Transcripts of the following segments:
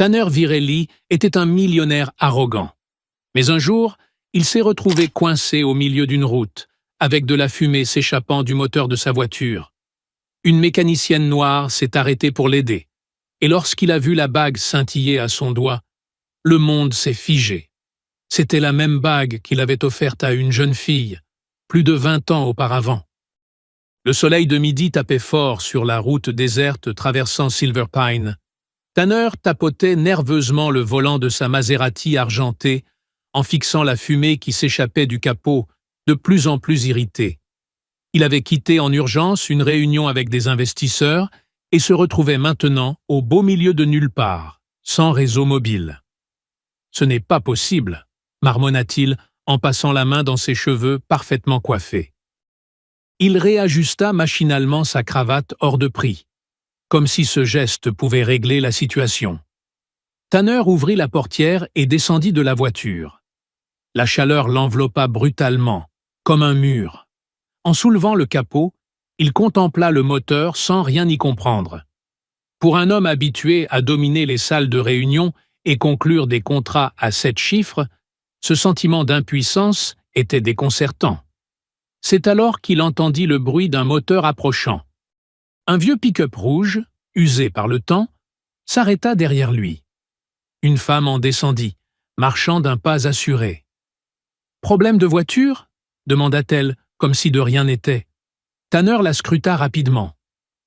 Tanner Virelli était un millionnaire arrogant. Mais un jour, il s'est retrouvé coincé au milieu d'une route, avec de la fumée s'échappant du moteur de sa voiture. Une mécanicienne noire s'est arrêtée pour l'aider, et lorsqu'il a vu la bague scintiller à son doigt, le monde s'est figé. C'était la même bague qu'il avait offerte à une jeune fille, plus de 20 ans auparavant. Le soleil de midi tapait fort sur la route déserte traversant Silver Pine. Tanner tapotait nerveusement le volant de sa Maserati argentée en fixant la fumée qui s'échappait du capot, de plus en plus irrité. Il avait quitté en urgence une réunion avec des investisseurs et se retrouvait maintenant au beau milieu de nulle part, sans réseau mobile. « Ce n'est pas possible », marmonna-t-il en passant la main dans ses cheveux parfaitement coiffés. Il réajusta machinalement sa cravate hors de prix, comme si ce geste pouvait régler la situation. Tanner ouvrit la portière et descendit de la voiture. La chaleur l'enveloppa brutalement, comme un mur. En soulevant le capot, il contempla le moteur sans rien y comprendre. Pour un homme habitué à dominer les salles de réunion et conclure des contrats à 7 chiffres, ce sentiment d'impuissance était déconcertant. C'est alors qu'il entendit le bruit d'un moteur approchant. Un vieux pick-up rouge, usé par le temps, s'arrêta derrière lui. Une femme en descendit, marchant d'un pas assuré. « Problème de voiture ?» demanda-t-elle, comme si de rien n'était. Tanner la scruta rapidement.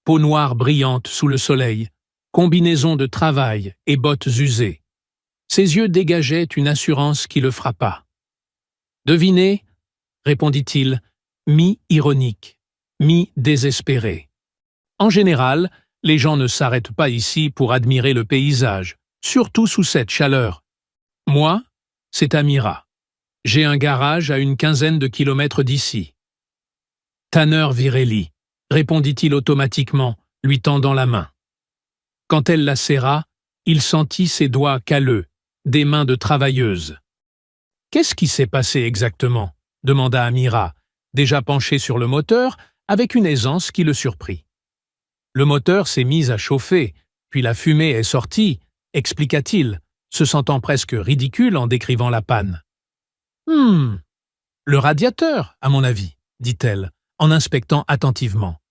Peau noire brillante sous le soleil, combinaison de travail et bottes usées. Ses yeux dégageaient une assurance qui le frappa. « Devinez ?» répondit-il, mi-ironique, mi-désespéré. En général, les gens ne s'arrêtent pas ici pour admirer le paysage, surtout sous cette chaleur. Moi, c'est Amira. J'ai un garage à une quinzaine de kilomètres d'ici. Tanner Virelli, répondit-il automatiquement, lui tendant la main. Quand elle la serra, il sentit ses doigts calleux, des mains de travailleuse. « Qu'est-ce qui s'est passé exactement ?» demanda Amira, déjà penchée sur le moteur, avec une aisance qui le surprit. Le moteur s'est mis à chauffer, puis la fumée est sortie, expliqua-t-il, se sentant presque ridicule en décrivant la panne. « Le radiateur, à mon avis, dit-elle, en inspectant attentivement.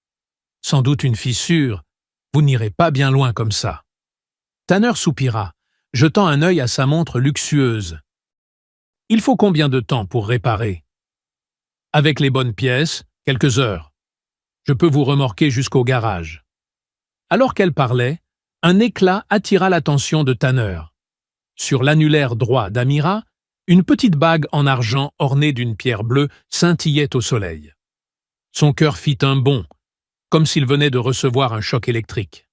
Sans doute une fissure, vous n'irez pas bien loin comme ça. Tanner soupira, jetant un œil à sa montre luxueuse. Il faut combien de temps pour réparer? Avec les bonnes pièces, quelques heures. Je peux vous remorquer jusqu'au garage. Alors qu'elle parlait, un éclat attira l'attention de Tanner. Sur l'annulaire droit d'Amira, une petite bague en argent ornée d'une pierre bleue scintillait au soleil. Son cœur fit un bond, comme s'il venait de recevoir un choc électrique.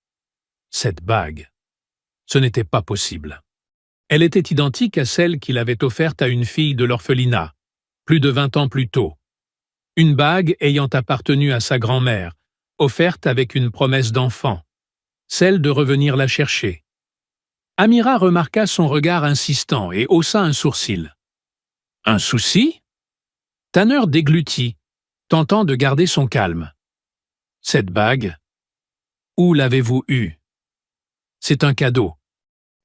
Cette bague, ce n'était pas possible. Elle était identique à celle qu'il avait offerte à une fille de l'orphelinat, plus de 20 ans plus tôt. Une bague ayant appartenu à sa grand-mère, offerte avec une promesse d'enfant, celle de revenir la chercher. Amira remarqua son regard insistant et haussa un sourcil. « Un souci ?» Tanner déglutit, tentant de garder son calme. « Cette bague, où l'avez-vous eue ?»« C'est un cadeau. »«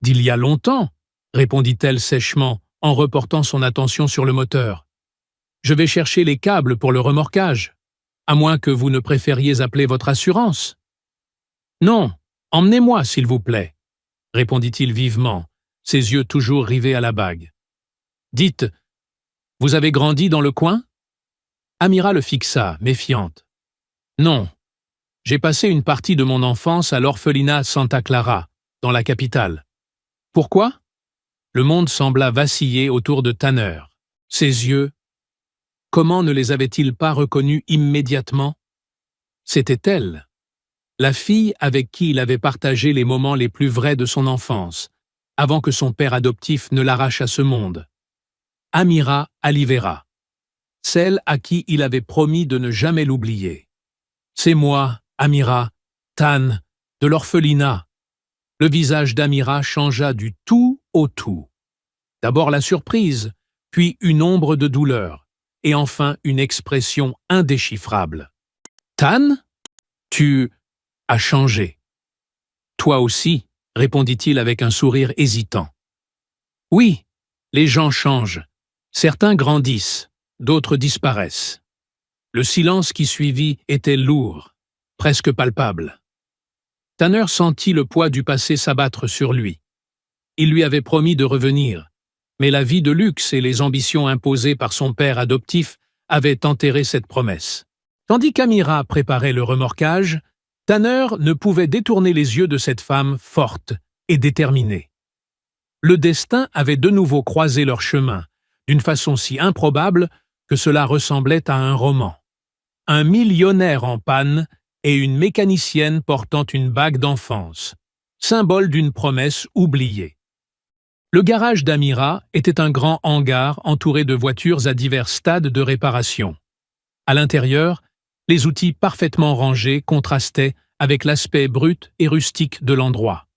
D'il y a longtemps ?» répondit-elle sèchement en reportant son attention sur le moteur. « Je vais chercher les câbles pour le remorquage, à moins que vous ne préfériez appeler votre assurance. »« Non, emmenez-moi, s'il vous plaît. » répondit-il vivement, ses yeux toujours rivés à la bague. « Dites, vous avez grandi dans le coin ?» Amira le fixa, méfiante. « Non, j'ai passé une partie de mon enfance à l'orphelinat Santa Clara, dans la capitale. Pourquoi ?» Le monde sembla vaciller autour de Tanner. Ses yeux, comment ne les avait-il pas reconnus immédiatement? C'était elle. La fille avec qui il avait partagé les moments les plus vrais de son enfance, avant que son père adoptif ne l'arrache à ce monde. Amira Alivera, celle à qui il avait promis de ne jamais l'oublier. C'est moi, Amira, Tan, de l'orphelinat. Le visage d'Amira changea du tout au tout. D'abord la surprise, puis une ombre de douleur, et enfin une expression indéchiffrable. Tan, tu as changé. Toi aussi, répondit-il avec un sourire hésitant. Oui, les gens changent. Certains grandissent, d'autres disparaissent. Le silence qui suivit était lourd, presque palpable. Tanner sentit le poids du passé s'abattre sur lui. Il lui avait promis de revenir, mais la vie de luxe et les ambitions imposées par son père adoptif avaient enterré cette promesse. Tandis qu'Amira préparait le remorquage, Tanner ne pouvait détourner les yeux de cette femme forte et déterminée. Le destin avait de nouveau croisé leur chemin, d'une façon si improbable que cela ressemblait à un roman. Un millionnaire en panne et une mécanicienne portant une bague d'enfance, symbole d'une promesse oubliée. Le garage d'Amira était un grand hangar entouré de voitures à divers stades de réparation. À l'intérieur, les outils parfaitement rangés contrastaient avec l'aspect brut et rustique de l'endroit.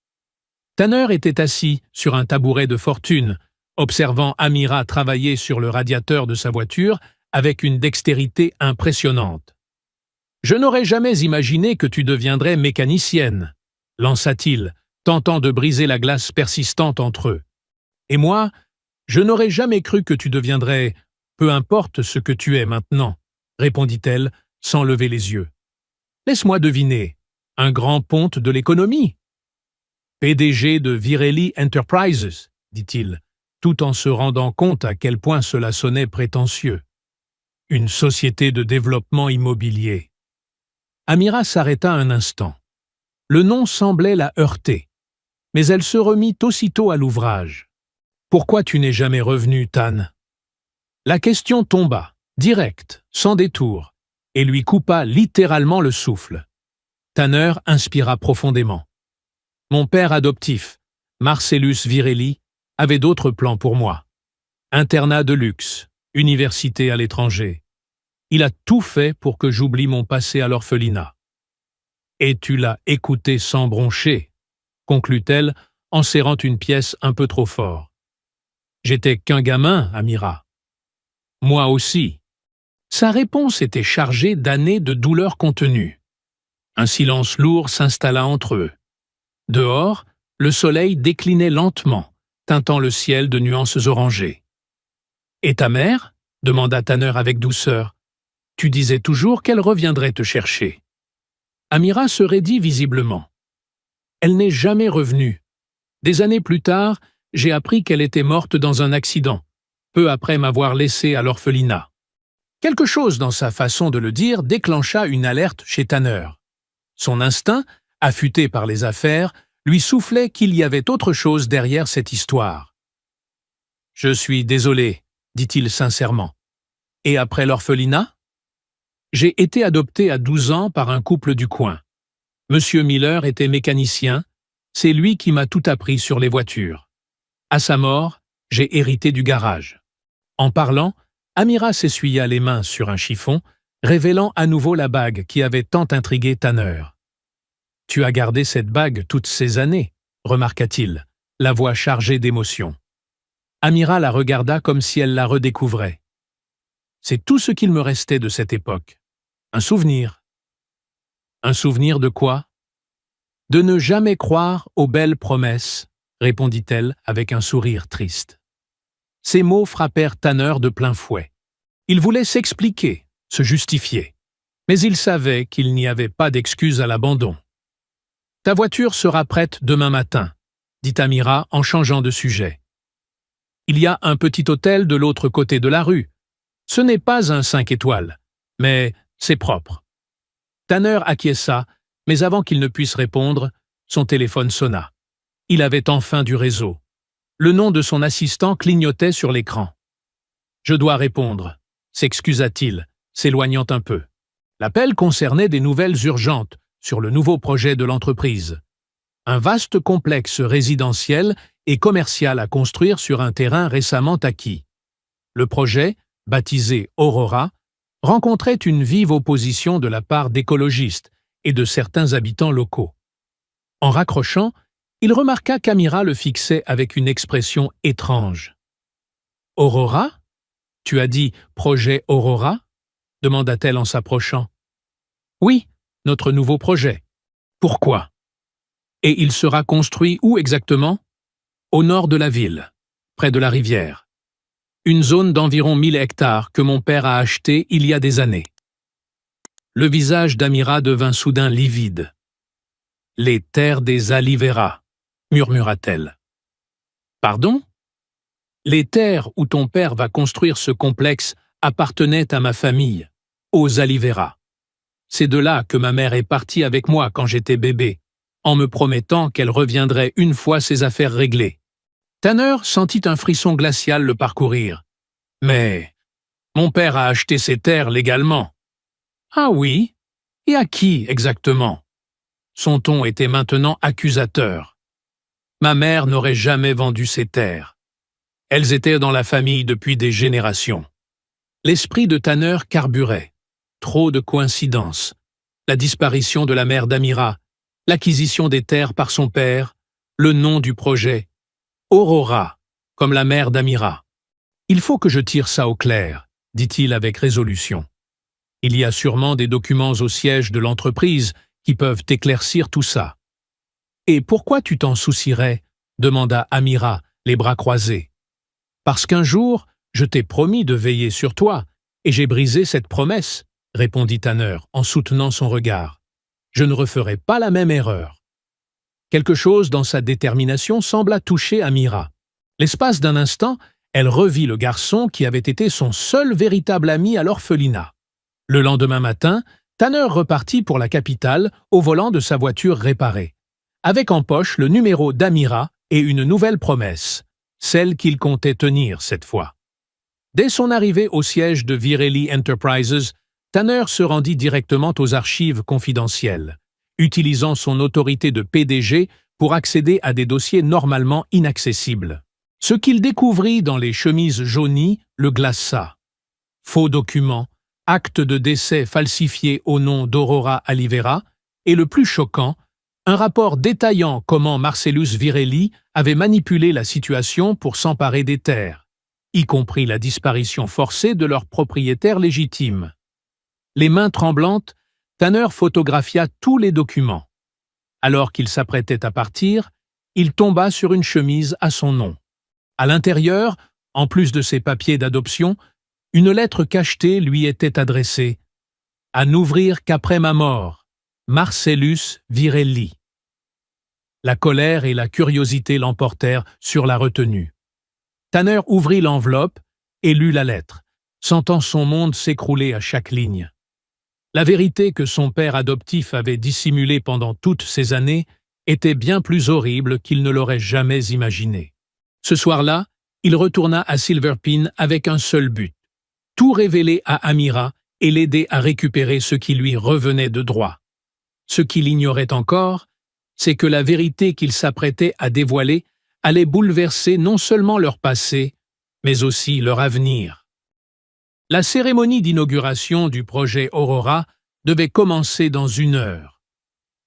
Tanner était assis sur un tabouret de fortune, observant Amira travailler sur le radiateur de sa voiture avec une dextérité impressionnante. « Je n'aurais jamais imaginé que tu deviendrais mécanicienne », lança-t-il, tentant de briser la glace persistante entre eux. « Et moi, je n'aurais jamais cru que tu deviendrais, peu importe ce que tu es maintenant », répondit-elle, sans lever les yeux. « Laisse-moi deviner, un grand ponte de l'économie ?»« PDG de Virelli Enterprises », dit-il, tout en se rendant compte à quel point cela sonnait prétentieux. « Une société de développement immobilier. » Amira s'arrêta un instant. Le nom semblait la heurter, mais elle se remit aussitôt à l'ouvrage. « Pourquoi tu n'es jamais revenu, Tan ?» La question tomba, directe, sans détour, et lui coupa littéralement le souffle. Tanner inspira profondément. Mon père adoptif, Marcellus Virelli, avait d'autres plans pour moi. Internat de luxe, université à l'étranger. Il a tout fait pour que j'oublie mon passé à l'orphelinat. Et tu l'as écouté sans broncher, conclut-elle en serrant une pièce un peu trop fort. J'étais qu'un gamin, Amira. Moi aussi. Sa réponse était chargée d'années de douleurs contenues. Un silence lourd s'installa entre eux. Dehors, le soleil déclinait lentement, teintant le ciel de nuances orangées. « Et ta mère » demanda Tanner avec douceur. « Tu disais toujours qu'elle reviendrait te chercher. » Amira se raidit visiblement. « Elle n'est jamais revenue. Des années plus tard, j'ai appris qu'elle était morte dans un accident, peu après m'avoir laissé à l'orphelinat. » Quelque chose dans sa façon de le dire déclencha une alerte chez Tanner. Son instinct, affûté par les affaires, lui soufflait qu'il y avait autre chose derrière cette histoire. « Je suis désolé, » dit-il sincèrement. « Et après l'orphelinat ? J'ai été adopté à 12 ans par un couple du coin. Monsieur Miller était mécanicien, c'est lui qui m'a tout appris sur les voitures. À sa mort, j'ai hérité du garage. » En parlant, Amira s'essuya les mains sur un chiffon, révélant à nouveau la bague qui avait tant intrigué Tanner. « Tu as gardé cette bague toutes ces années, » remarqua-t-il, la voix chargée d'émotion. Amira la regarda comme si elle la redécouvrait. « C'est tout ce qu'il me restait de cette époque. Un souvenir. » « Un souvenir de quoi ? » « De ne jamais croire aux belles promesses, » répondit-elle avec un sourire triste. Ces mots frappèrent Tanner de plein fouet. Il voulait s'expliquer, se justifier, mais il savait qu'il n'y avait pas d'excuse à l'abandon. « Ta voiture sera prête demain matin, » dit Amira en changeant de sujet. « Il y a un petit hôtel de l'autre côté de la rue. Ce n'est pas un 5 étoiles, mais c'est propre. » Tanner acquiesça, mais avant qu'il ne puisse répondre, son téléphone sonna. Il avait enfin du réseau. Le nom de son assistant clignotait sur l'écran. « Je dois répondre », s'excusa-t-il, s'éloignant un peu. L'appel concernait des nouvelles urgentes sur le nouveau projet de l'entreprise. Un vaste complexe résidentiel et commercial à construire sur un terrain récemment acquis. Le projet, baptisé Aurora, rencontrait une vive opposition de la part d'écologistes et de certains habitants locaux. En raccrochant, il remarqua qu'Amira le fixait avec une expression étrange. « Aurora ? Tu as dit « projet Aurora » demanda-t-elle en s'approchant. « Oui, notre nouveau projet. Pourquoi ? Et il sera construit où exactement? Au nord de la ville, près de la rivière. Une zone d'environ 1000 hectares que mon père a achetée il y a des années. Le visage d'Amira devint soudain livide. « Les terres des Aliveira », murmura-t-elle. « Pardon? Les terres où ton père va construire ce complexe appartenaient à ma famille, aux Aliveira. C'est de là que ma mère est partie avec moi quand j'étais bébé, en me promettant qu'elle reviendrait une fois ses affaires réglées. » Tanner sentit un frisson glacial le parcourir. « Mais mon père a acheté ces terres légalement. »« Ah oui? Et à qui exactement ?» Son ton était maintenant accusateur. Ma mère n'aurait jamais vendu ses terres. Elles étaient dans la famille depuis des générations. L'esprit de Tanner carburait. Trop de coïncidences. La disparition de la mère d'Amira, l'acquisition des terres par son père, le nom du projet. Aurora, comme la mère d'Amira. « Il faut que je tire ça au clair, » dit-il avec résolution. « Il y a sûrement des documents au siège de l'entreprise qui peuvent éclaircir tout ça. »« Et pourquoi tu t'en soucierais ?» demanda Amira, les bras croisés. « Parce qu'un jour, je t'ai promis de veiller sur toi, et j'ai brisé cette promesse, » répondit Tanner en soutenant son regard. « Je ne referai pas la même erreur. » Quelque chose dans sa détermination sembla toucher Amira. L'espace d'un instant, elle revit le garçon qui avait été son seul véritable ami à l'orphelinat. Le lendemain matin, Tanner repartit pour la capitale au volant de sa voiture réparée, avec en poche le numéro d'Amira et une nouvelle promesse, celle qu'il comptait tenir cette fois. Dès son arrivée au siège de Virelli Enterprises, Tanner se rendit directement aux archives confidentielles, utilisant son autorité de PDG pour accéder à des dossiers normalement inaccessibles. Ce qu'il découvrit dans les chemises jaunies le glaça. Faux documents, actes de décès falsifiés au nom d'Aurora Aliveira, et le plus choquant, un rapport détaillant comment Marcellus Virelli avait manipulé la situation pour s'emparer des terres, y compris la disparition forcée de leur propriétaire légitime. Les mains tremblantes, Tanner photographia tous les documents. Alors qu'il s'apprêtait à partir, il tomba sur une chemise à son nom. À l'intérieur, en plus de ses papiers d'adoption, une lettre cachetée lui était adressée. « À n'ouvrir qu'après ma mort, Marcellus Virelli. » La colère et la curiosité l'emportèrent sur la retenue. Tanner ouvrit l'enveloppe et lut la lettre, sentant son monde s'écrouler à chaque ligne. La vérité que son père adoptif avait dissimulée pendant toutes ces années était bien plus horrible qu'il ne l'aurait jamais imaginé. Ce soir-là, il retourna à Silver Pin avec un seul but, tout révéler à Amira et l'aider à récupérer ce qui lui revenait de droit. Ce qu'il ignorait encore, c'est que la vérité qu'il s'apprêtait à dévoiler allait bouleverser non seulement leur passé, mais aussi leur avenir. La cérémonie d'inauguration du projet Aurora devait commencer dans 1 heure.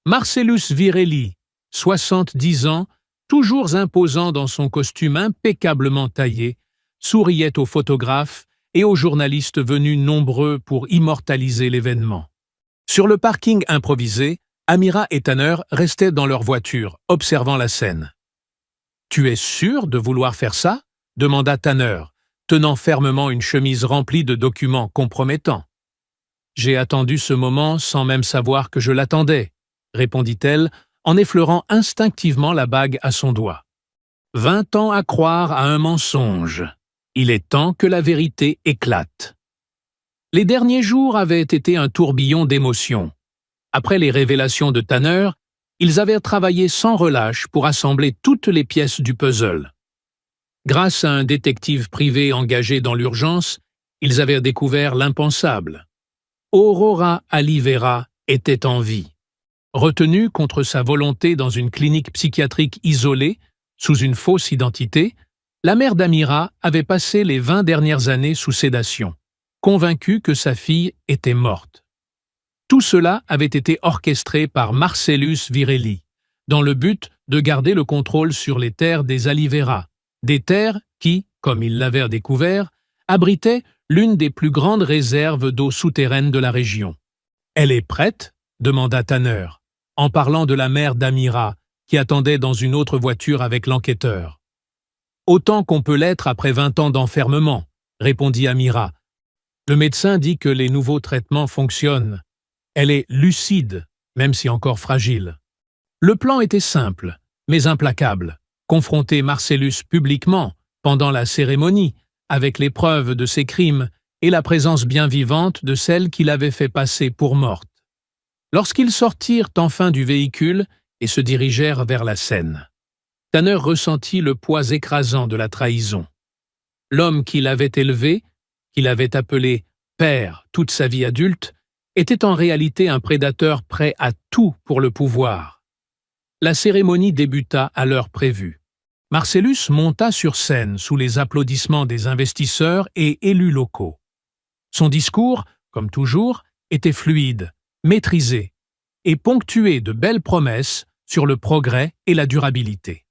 Marcellus Virelli, 70 ans, toujours imposant dans son costume impeccablement taillé, souriait aux photographes et aux journalistes venus nombreux pour immortaliser l'événement. Sur le parking improvisé, Amira et Tanner restaient dans leur voiture, observant la scène. « Tu es sûr de vouloir faire ça ?» demanda Tanner, tenant fermement une chemise remplie de documents compromettants. « J'ai attendu ce moment sans même savoir que je l'attendais, » répondit-elle en effleurant instinctivement la bague à son doigt. 20 ans à croire à un mensonge. Il est temps que la vérité éclate. Les derniers jours avaient été un tourbillon d'émotions. Après les révélations de Tanner, ils avaient travaillé sans relâche pour assembler toutes les pièces du puzzle. Grâce à un détective privé engagé dans l'urgence, ils avaient découvert l'impensable. Aurora Aliveira était en vie. Retenue contre sa volonté dans une clinique psychiatrique isolée, sous une fausse identité, la mère d'Amira avait passé les 20 dernières années sous sédation, convaincue que sa fille était morte. Tout cela avait été orchestré par Marcellus Virelli, dans le but de garder le contrôle sur les terres des Aliveira, des terres qui, comme il l'avait découvert, abritaient l'une des plus grandes réserves d'eau souterraine de la région. « Elle est prête ?» demanda Tanner, en parlant de la mère d'Amira, qui attendait dans une autre voiture avec l'enquêteur. « Autant qu'on peut l'être après 20 ans d'enfermement », répondit Amira. « Le médecin dit que les nouveaux traitements fonctionnent. Elle est lucide, même si encore fragile. » Le plan était simple, mais implacable. Confronter Marcellus publiquement, pendant la cérémonie, avec les preuves de ses crimes et la présence bien vivante de celle qu'il avait fait passer pour morte. Lorsqu'ils sortirent enfin du véhicule et se dirigèrent vers la scène, Tanner ressentit le poids écrasant de la trahison. L'homme qui l'avait élevé, qu'il avait appelé « père » toute sa vie adulte, était en réalité un prédateur prêt à tout pour le pouvoir. La cérémonie débuta à l'heure prévue. Marcellus monta sur scène sous les applaudissements des investisseurs et élus locaux. Son discours, comme toujours, était fluide, maîtrisé et ponctué de belles promesses sur le progrès et la durabilité.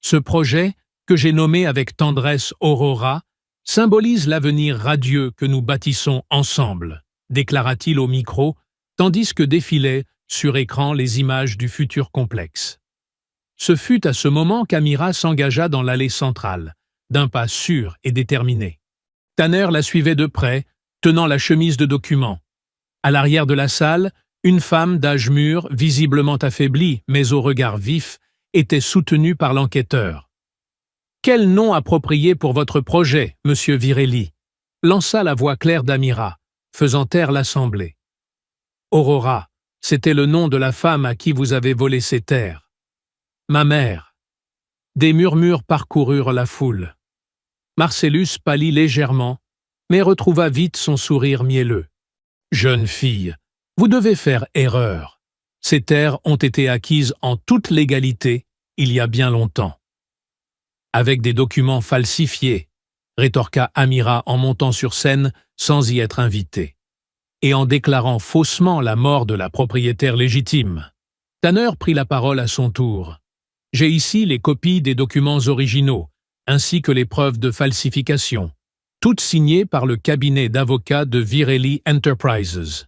Ce projet, que j'ai nommé avec tendresse Aurora, symbolise l'avenir radieux que nous bâtissons ensemble, déclara-t-il au micro, tandis que défilaient sur écran les images du futur complexe. Ce fut à ce moment qu'Amira s'engagea dans l'allée centrale, d'un pas sûr et déterminé. Tanner la suivait de près, tenant la chemise de documents. À l'arrière de la salle, une femme d'âge mûr, visiblement affaiblie, mais au regard vif, était soutenue par l'enquêteur. « Quel nom approprié pour votre projet, monsieur Virelli ?» lança la voix claire d'Amira, faisant taire l'assemblée. « Aurora, c'était le nom de la femme à qui vous avez volé ses terres. »« Ma mère. » Des murmures parcoururent la foule. Marcellus pâlit légèrement, mais retrouva vite son sourire mielleux. « Jeune fille, vous devez faire erreur. Ces terres ont été acquises en toute légalité il y a bien longtemps. » « Avec des documents falsifiés, » rétorqua Amira en montant sur scène sans y être invitée, et en déclarant faussement la mort de la propriétaire légitime. Tanner prit la parole à son tour. « J'ai ici les copies des documents originaux, ainsi que les preuves de falsification, toutes signées par le cabinet d'avocats de Virelli Enterprises. »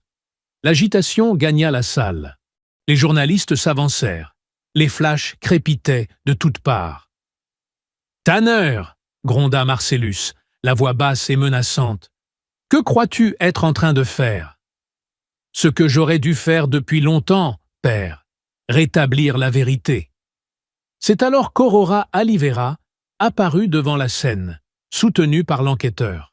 L'agitation gagna la salle. Les journalistes s'avancèrent. Les flashs crépitaient de toutes parts. « Tanner !» gronda Marcellus, la voix basse et menaçante. « Que crois-tu être en train de faire ?»« Ce que j'aurais dû faire depuis longtemps, père, rétablir la vérité. » C'est alors qu'Aurora Alivera apparut devant la scène, soutenue par l'enquêteur.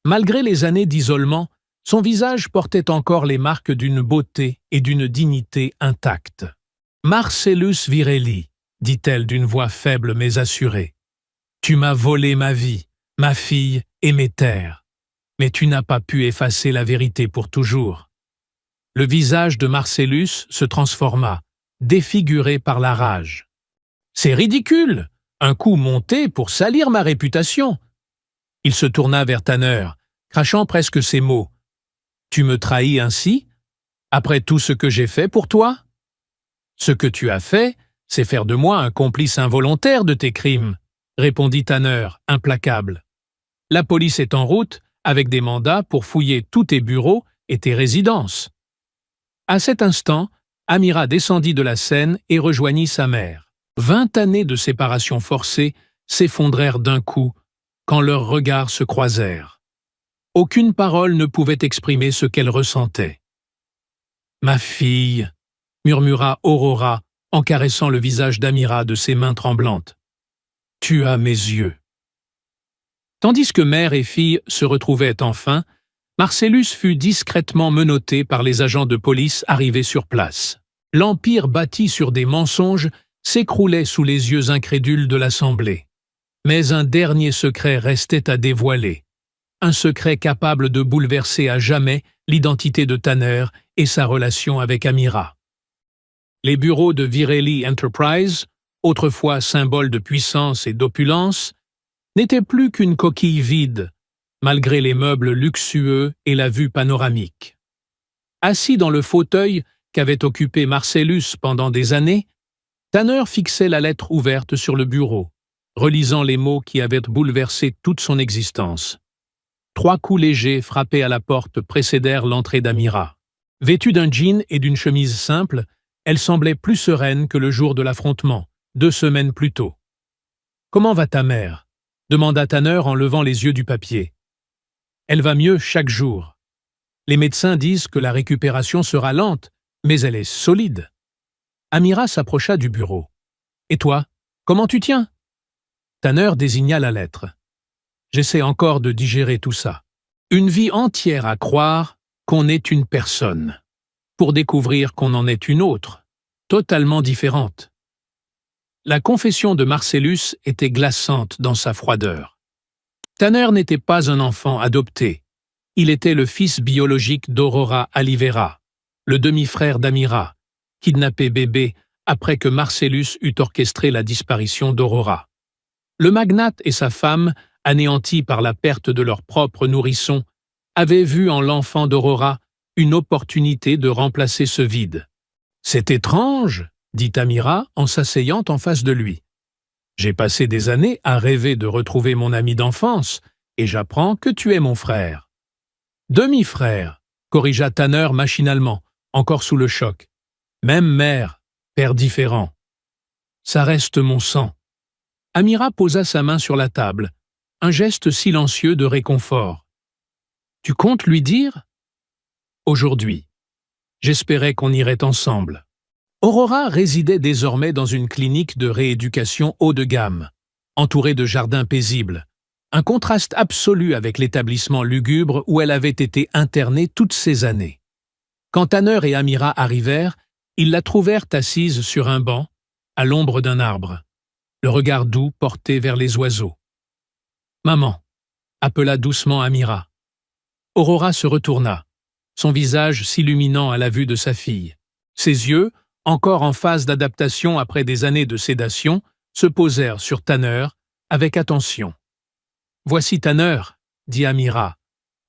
Malgré les années d'isolement, son visage portait encore les marques d'une beauté et d'une dignité intactes. « Marcellus Virelli, » dit-elle d'une voix faible mais assurée. « Tu m'as volé ma vie, ma fille et mes terres, mais tu n'as pas pu effacer la vérité pour toujours. » Le visage de Marcellus se transforma, défiguré par la rage. « C'est ridicule! Un coup monté pour salir ma réputation !» Il se tourna vers Tanner, crachant presque ces mots. « Tu me trahis ainsi, après tout ce que j'ai fait pour toi? Ce que tu as fait, c'est faire de moi un complice involontaire de tes crimes. » répondit Tanner, implacable. « La police est en route, avec des mandats pour fouiller tous tes bureaux et tes résidences. » À cet instant, Amira descendit de la scène et rejoignit sa mère. 20 années de séparation forcée s'effondrèrent d'un coup quand leurs regards se croisèrent. Aucune parole ne pouvait exprimer ce qu'elle ressentait. « Ma fille !» murmura Aurora en caressant le visage d'Amira de ses mains tremblantes. « Tu as mes yeux. » Tandis que mère et fille se retrouvaient enfin, Marcellus fut discrètement menotté par les agents de police arrivés sur place. L'empire bâti sur des mensonges s'écroulait sous les yeux incrédules de l'Assemblée. Mais un dernier secret restait à dévoiler. Un secret capable de bouleverser à jamais l'identité de Tanner et sa relation avec Amira. Les bureaux de Virelli Enterprises, autrefois symbole de puissance et d'opulence, n'étaient plus qu'une coquille vide, malgré les meubles luxueux et la vue panoramique. Assis dans le fauteuil qu'avait occupé Marcellus pendant des années, Tanner fixait la lettre ouverte sur le bureau, relisant les mots qui avaient bouleversé toute son existence. 3 coups légers frappés à la porte précédèrent l'entrée d'Amira. Vêtue d'un jean et d'une chemise simple, Elle semblait plus sereine que le jour de l'affrontement, 2 semaines plus tôt. « Comment va ta mère » demanda Tanner en levant les yeux du papier. « Elle va mieux chaque jour. Les médecins disent que la récupération sera lente, mais elle est solide. » Amira s'approcha du bureau. « Et toi, comment tu tiens ?» Tanner désigna la lettre. « J'essaie encore de digérer tout ça. Une vie entière à croire qu'on est une personne, pour découvrir qu'on en est une autre, totalement différente. » La confession de Marcellus était glaçante dans sa froideur. Tanner n'était pas un enfant adopté. Il était le fils biologique d'Aurora Alivera, le demi-frère d'Amira, kidnappé bébé après que Marcellus eut orchestré la disparition d'Aurora. Le magnate et sa femme, anéantis par la perte de leur propre nourrisson, avaient vu en l'enfant d'Aurora une opportunité de remplacer ce vide. « C'est étrange !» dit Amira en s'asseyant en face de lui. « J'ai passé des années à rêver de retrouver mon ami d'enfance, et j'apprends que tu es mon frère. »« Demi-frère » corrigea Tanner machinalement, encore sous le choc. « Même mère, père différent. »« Ça reste mon sang. » Amira posa sa main sur la table, un geste silencieux de réconfort. « Tu comptes lui dire ?»« Aujourd'hui. J'espérais qu'on irait ensemble. » Aurora résidait désormais dans une clinique de rééducation haut de gamme, entourée de jardins paisibles, un contraste absolu avec l'établissement lugubre où elle avait été internée toutes ces années. Quand Tanner et Amira arrivèrent, ils la trouvèrent assise sur un banc, à l'ombre d'un arbre, le regard doux porté vers les oiseaux. « Maman » appela doucement Amira. Aurora se retourna, son visage s'illuminant à la vue de sa fille. Ses yeux, encore en phase d'adaptation après des années de sédation, se posèrent sur Tanner avec attention. « Voici Tanner » dit Amira.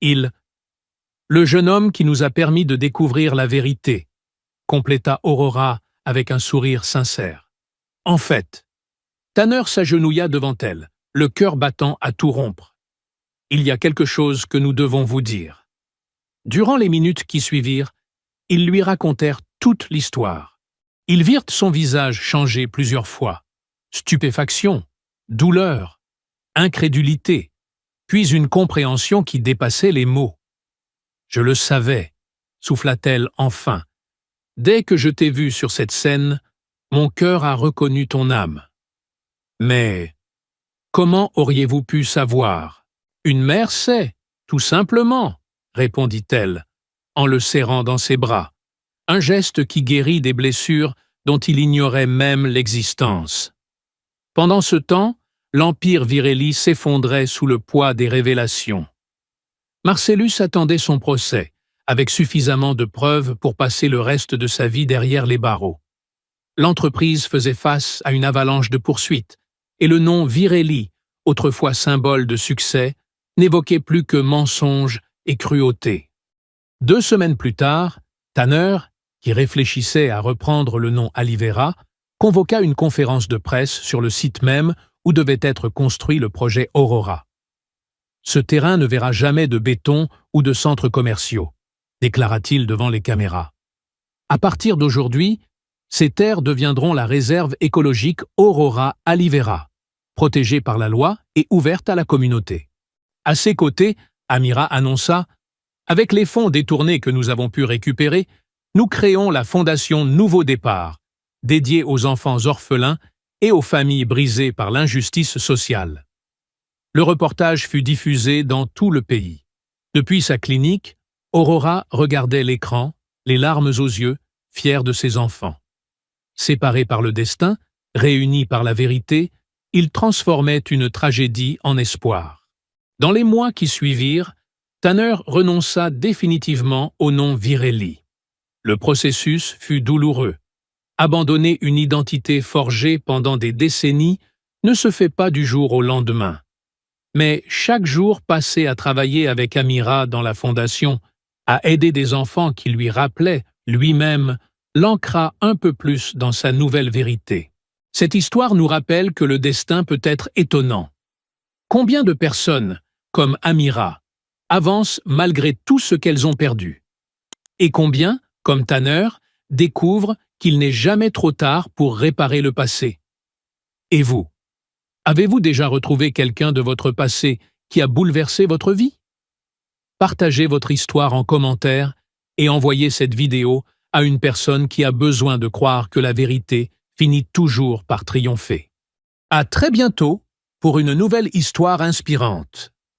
« Le jeune homme qui nous a permis de découvrir la vérité » compléta Aurora avec un sourire sincère. En fait, Tanner s'agenouilla devant elle, le cœur battant à tout rompre. « Il y a quelque chose que nous devons vous dire. » Durant les minutes qui suivirent, ils lui racontèrent toute l'histoire. Ils virent son visage changer plusieurs fois. Stupéfaction, douleur, incrédulité, puis une compréhension qui dépassait les mots. « Je le savais » souffla-t-elle enfin. « Dès que je t'ai vu sur cette scène, mon cœur a reconnu ton âme. » « Mais comment auriez-vous pu savoir ? Une mère sait, tout simplement, » répondit-elle, en le serrant dans ses bras, un geste qui guérit des blessures dont il ignorait même l'existence. Pendant ce temps, l'empire Virelli s'effondrait sous le poids des révélations. Marcellus attendait son procès, avec suffisamment de preuves pour passer le reste de sa vie derrière les barreaux. L'entreprise faisait face à une avalanche de poursuites, et le nom Virelli, autrefois symbole de succès, n'évoquait plus que mensonges et cruauté. 2 semaines plus tard, Tanner, qui réfléchissait à reprendre le nom Alivera, convoqua une conférence de presse sur le site même où devait être construit le projet Aurora. « Ce terrain ne verra jamais de béton ou de centres commerciaux », déclara-t-il devant les caméras. « À partir d'aujourd'hui, ces terres deviendront la réserve écologique Aurora Alivera, protégée par la loi et ouverte à la communauté. » À ses côtés, Amira annonça « Avec les fonds détournés que nous avons pu récupérer, nous créons la Fondation Nouveau Départ, dédiée aux enfants orphelins et aux familles brisées par l'injustice sociale. » Le reportage fut diffusé dans tout le pays. Depuis sa clinique, Aurora regardait l'écran, les larmes aux yeux, fière de ses enfants. Séparés par le destin, réunis par la vérité, ils transformaient une tragédie en espoir. Dans les mois qui suivirent, Tanner renonça définitivement au nom Virelli. Le processus fut douloureux. Abandonner une identité forgée pendant des décennies ne se fait pas du jour au lendemain. Mais chaque jour passé à travailler avec Amira dans la fondation, à aider des enfants qui lui rappelaient, lui-même, l'ancra un peu plus dans sa nouvelle vérité. Cette histoire nous rappelle que le destin peut être étonnant. Combien de personnes, comme Amira, avancent malgré tout ce qu'elles ont perdu? Et combien, comme Tanner, découvrent qu'il n'est jamais trop tard pour réparer le passé. Et vous? Avez-vous déjà retrouvé quelqu'un de votre passé qui a bouleversé votre vie? Partagez votre histoire en commentaire et envoyez cette vidéo à une personne qui a besoin de croire que la vérité finit toujours par triompher. À très bientôt pour une nouvelle histoire inspirante.